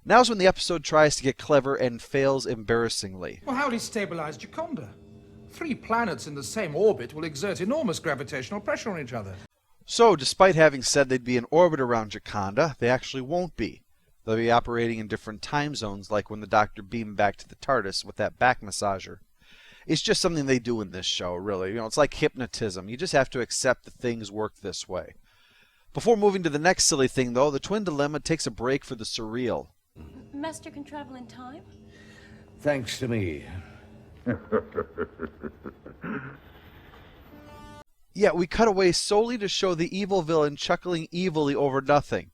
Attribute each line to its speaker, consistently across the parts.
Speaker 1: Now's when the episode tries to get clever and fails embarrassingly.
Speaker 2: Well, how will he stabilize Gioconda? 3 planets in the same orbit will exert enormous gravitational pressure on each other.
Speaker 1: So, despite having said they'd be in orbit around Gioconda, they actually won't be. They'll be operating in different time zones, like when the Doctor beamed back to the TARDIS with that back massager. It's just something they do in this show, really. It's like hypnotism. You just have to accept that things work this way. Before moving to the next silly thing, though, the Twin Dilemma takes a break for the surreal.
Speaker 3: Master can travel in time?
Speaker 4: Thanks to me.
Speaker 1: Yet we cut away solely to show the evil villain chuckling evilly over nothing.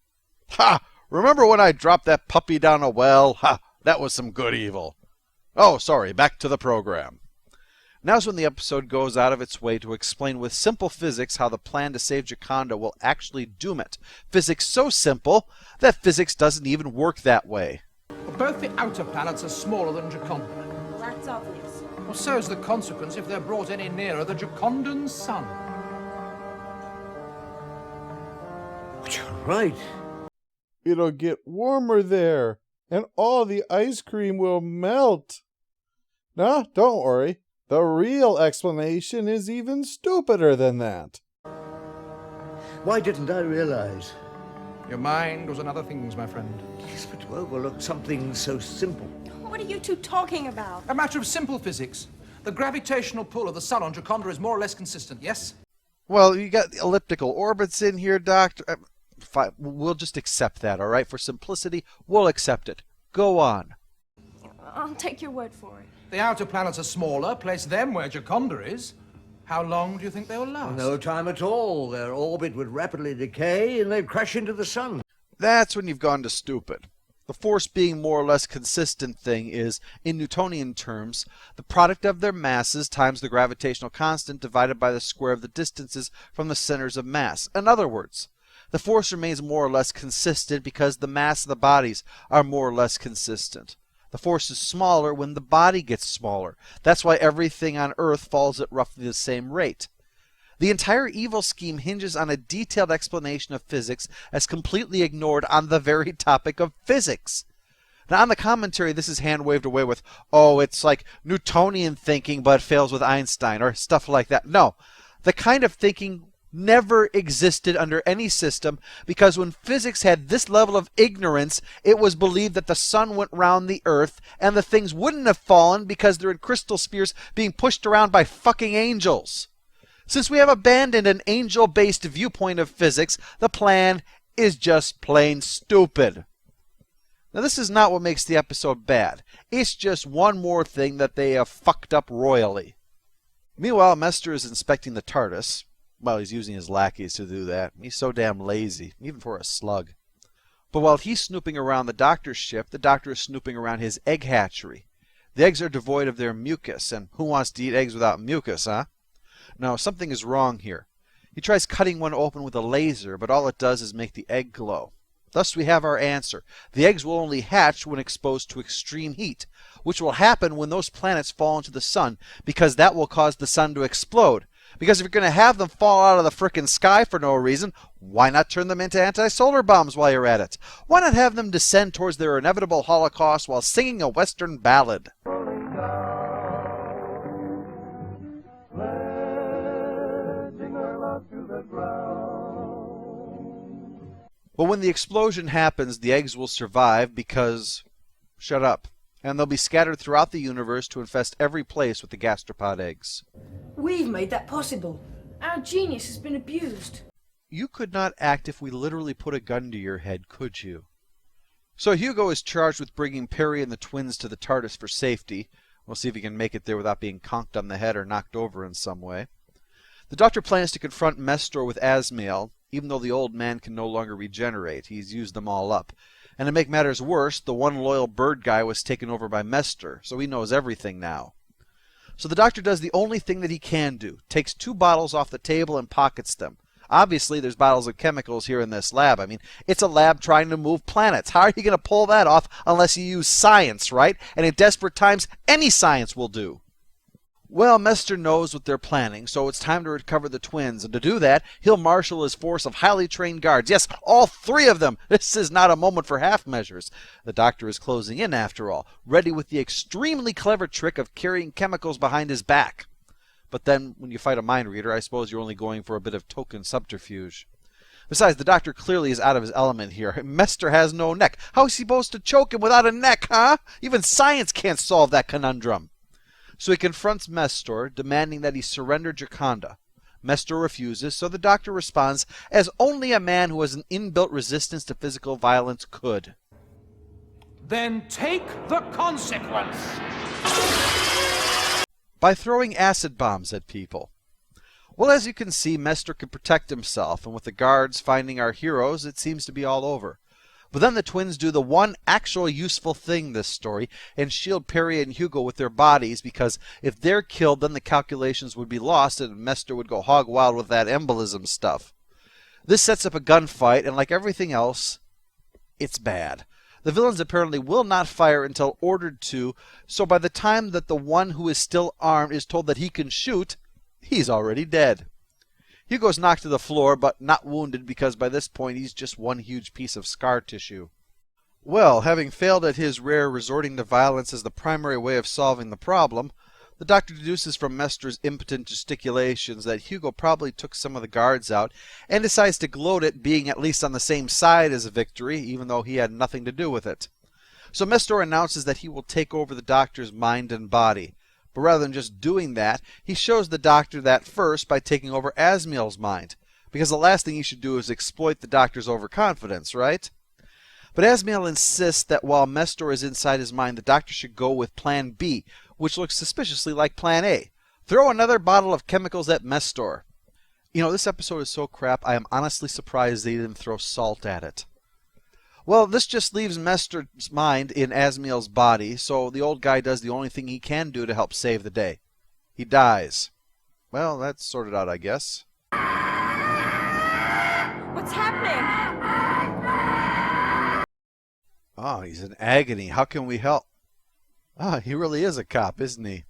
Speaker 1: Ha! Remember when I dropped that puppy down a well? Ha! That was some good evil. Oh, sorry, back to the program. Now's when the episode goes out of its way to explain with simple physics how the plan to save Gioconda will actually doom it. Physics so simple that physics doesn't even work that way.
Speaker 2: Well, both the outer planets are smaller than Gioconda.
Speaker 3: Well, that's obvious.
Speaker 2: Well, so's the consequence if they're brought any nearer the Giocondan sun.
Speaker 4: You're right.
Speaker 5: It'll get warmer there, and all the ice cream will melt. No, don't worry. The real explanation is even stupider than that.
Speaker 4: Why didn't I realize?
Speaker 2: Your mind was on other things, my friend.
Speaker 4: Yes, but to overlook something so simple.
Speaker 3: What are you two talking about?
Speaker 2: A matter of simple physics. The gravitational pull of the sun on Gioconda is more or less consistent, yes?
Speaker 1: Well, you got elliptical orbits in here, Doctor. Fine. We'll just accept that, all right? For simplicity, we'll accept it. Go on.
Speaker 3: I'll take your word for it.
Speaker 2: The outer planets are smaller. Place them where Gioconda is. How long do you think they will last?
Speaker 4: No time at all. Their orbit would rapidly decay and they'd crash into the sun.
Speaker 1: That's when you've gone to stupid. The force being more or less consistent thing is, in Newtonian terms, the product of their masses times the gravitational constant divided by the square of the distances from the centers of mass. In other words, the force remains more or less consistent because the mass of the bodies are more or less consistent. The force is smaller when the body gets smaller. That's why everything on Earth falls at roughly the same rate. The entire evil scheme hinges on a detailed explanation of physics as completely ignored on the very topic of physics. Now, on the commentary, this is hand-waved away with, oh, it's like Newtonian thinking but fails with Einstein or stuff like that. No, the kind of thinking never existed under any system, because when physics had this level of ignorance, it was believed that the sun went round the earth and the things wouldn't have fallen because they're in crystal spheres being pushed around by fucking angels. Since we have abandoned an angel-based viewpoint of physics, the plan is just plain stupid. Now, this is not what makes the episode bad. It's just one more thing that they have fucked up royally. Meanwhile, Mester is inspecting the TARDIS. Well, he's using his lackeys to do that. He's so damn lazy, even for a slug. But while he's snooping around the Doctor's ship, the Doctor is snooping around his egg hatchery. The eggs are devoid of their mucus, and who wants to eat eggs without mucus, huh? No, something is wrong here. He tries cutting one open with a laser, but all it does is make the egg glow. Thus we have our answer. The eggs will only hatch when exposed to extreme heat, which will happen when those planets fall into the sun, because that will cause the sun to explode. Because if you're going to have them fall out of the frickin' sky for no reason, why not turn them into anti-solar bombs while you're at it? Why not have them descend towards their inevitable holocaust while singing a Western ballad? But when the explosion happens, the eggs will survive because... shut up. And they'll be scattered throughout the universe to infest every place with the gastropod eggs.
Speaker 6: We've made that possible. Our genius has been abused.
Speaker 1: You could not act if we literally put a gun to your head, could you? So Hugo is charged with bringing Perry and the twins to the TARDIS for safety. We'll see if he can make it there without being conked on the head or knocked over in some way. The Doctor plans to confront Mestor with Asmael, even though the old man can no longer regenerate. He's used them all up. And to make matters worse, the one loyal bird guy was taken over by Mestor, so he knows everything now. So the Doctor does the only thing that he can do, takes 2 bottles off the table and pockets them. Obviously, there's bottles of chemicals here in this lab. I mean, it's a lab trying to move planets. How are you going to pull that off unless you use science, right? And in desperate times, any science will do. Well, Mester knows what they're planning, so it's time to recover the twins, and to do that, he'll marshal his force of highly trained guards. Yes, all 3 of them! This is not a moment for half measures. The doctor is closing in, after all, ready with the extremely clever trick of carrying chemicals behind his back. But then, when you fight a mind reader, I suppose you're only going for a bit of token subterfuge. Besides, the doctor clearly is out of his element here. Mester has no neck. How is he supposed to choke him without a neck, huh? Even science can't solve that conundrum. So he confronts Mestor, demanding that he surrender Gioconda. Mestor refuses, so the doctor responds as only a man who has an inbuilt resistance to physical violence could.
Speaker 2: Then take the consequence.
Speaker 1: By throwing acid bombs at people. Well, as you can see, Mestor can protect himself, and with the guards finding our heroes, it seems to be all over. But then the twins do the one actual useful thing this story and shield Perry and Hugo with their bodies, because if they're killed, then the calculations would be lost and Mestor would go hog wild with that embolism stuff. This sets up a gunfight, and like everything else, it's bad. The villains apparently will not fire until ordered to, so by the time that the one who is still armed is told that he can shoot, he's already dead. Hugo's knocked to the floor, but not wounded, because by this point he's just one huge piece of scar tissue. Well, having failed at his rare resorting to violence as the primary way of solving the problem, the doctor deduces from Mestor's impotent gesticulations that Hugo probably took some of the guards out, and decides to gloat at being at least on the same side as a victory, even though he had nothing to do with it. So Mestor announces that he will take over the doctor's mind and body. But rather than just doing that, he shows the doctor that first by taking over Asmiel's mind. Because the last thing he should do is exploit the doctor's overconfidence, right? But Asmiel insists that while Mestor is inside his mind, the doctor should go with Plan B, which looks suspiciously like Plan A. Throw another bottle of chemicals at Mestor. You know, this episode is so crap, I am honestly surprised they didn't throw salt at it. Well, this just leaves Mestor's mind in Asmiel's body, so the old guy does the only thing he can do to help save the day. He dies. Well, that's sorted out, I guess.
Speaker 3: What's happening?
Speaker 1: Oh, he's in agony. How can we help? Ah, he really is a cop, isn't he?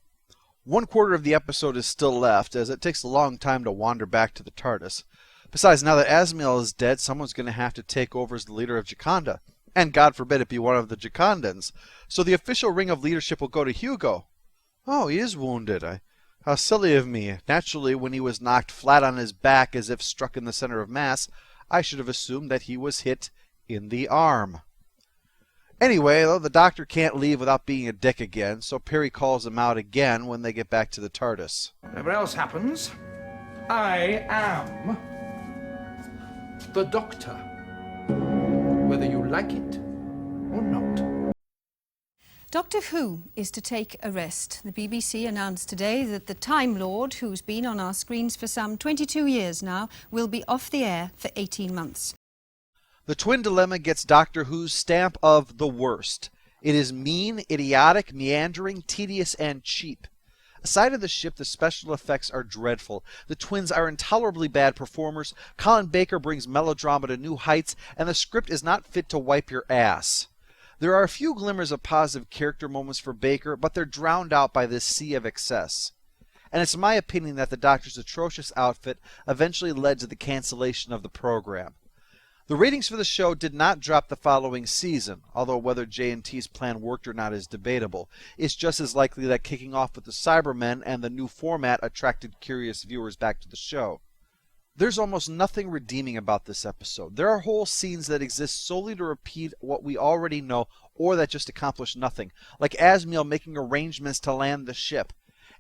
Speaker 1: 1/4 of the episode is still left, as it takes a long time to wander back to the TARDIS. Besides, now that Asmiel is dead, someone's going to have to take over as the leader of Gioconda. And God forbid it be one of the Giocondans. So the official ring of leadership will go to Hugo. Oh, he is wounded. How silly of me. Naturally, when he was knocked flat on his back as if struck in the center of mass, I should have assumed that he was hit in the arm. Anyway, though, the doctor can't leave without being a dick again, so Perry calls him out again when they get back to the TARDIS.
Speaker 2: Whatever else happens, I am the Doctor, whether you like it or not.
Speaker 7: Doctor Who is to take a rest. The BBC announced today that the Time Lord, who's been on our screens for some 22 years now, will be off the air for 18 months.
Speaker 1: The twin dilemma gets Doctor Who's stamp of the worst. It is mean, idiotic, meandering, tedious, and cheap. Aside of the ship, the special effects are dreadful. The twins are intolerably bad performers, Colin Baker brings melodrama to new heights, and the script is not fit to wipe your ass. There are a few glimmers of positive character moments for Baker, but they're drowned out by this sea of excess. And it's my opinion that the Doctor's atrocious outfit eventually led to the cancellation of the program. The ratings for the show did not drop the following season, although whether J&T's plan worked or not is debatable. It's just as likely that kicking off with the Cybermen and the new format attracted curious viewers back to the show. There's almost nothing redeeming about this episode. There are whole scenes that exist solely to repeat what we already know, or that just accomplish nothing, like Asmiel making arrangements to land the ship.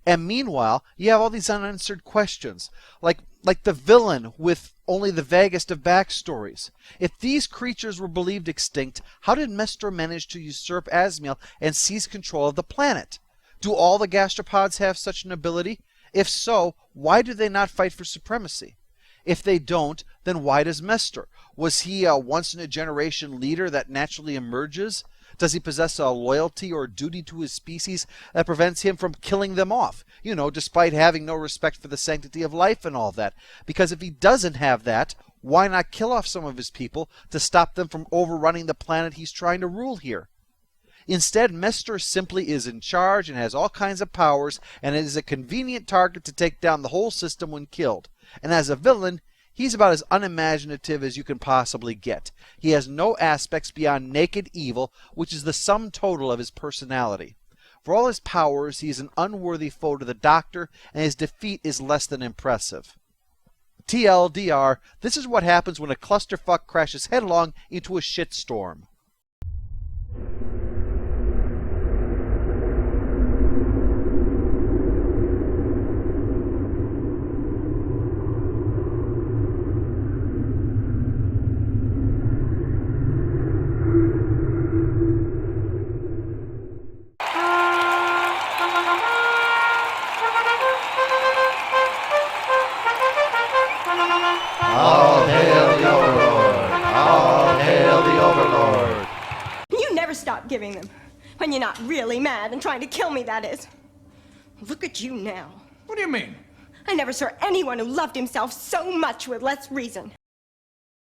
Speaker 1: And meanwhile, you have all these unanswered questions, like the villain with only the vaguest of backstories. If these creatures were believed extinct, how did Mestor manage to usurp Asmiel and seize control of the planet? Do all the gastropods have such an ability? If so, why do they not fight for supremacy? If they don't, then why does Mestor? Was he a once-in-a-generation leader that naturally emerges? Does he possess a loyalty or duty to his species that prevents him from killing them off? You know, despite having no respect for the sanctity of life and all that. Because if he doesn't have that, why not kill off some of his people to stop them from overrunning the planet he's trying to rule here? Instead, Mr. simply is in charge and has all kinds of powers, and is a convenient target to take down the whole system when killed. And as a villain, he's about as unimaginative as you can possibly get. He has no aspects beyond naked evil, which is the sum total of his personality. For all his powers, he is an unworthy foe to the Doctor, and his defeat is less than impressive. TLDR, this is what happens when a clusterfuck crashes headlong into a shitstorm.
Speaker 5: All hail the Overlord! All hail the Overlord!
Speaker 3: You never stop giving them. When you're not really mad and trying to kill me, that is. Look at you now.
Speaker 2: What do you mean?
Speaker 3: I never saw anyone who loved himself so much with less reason.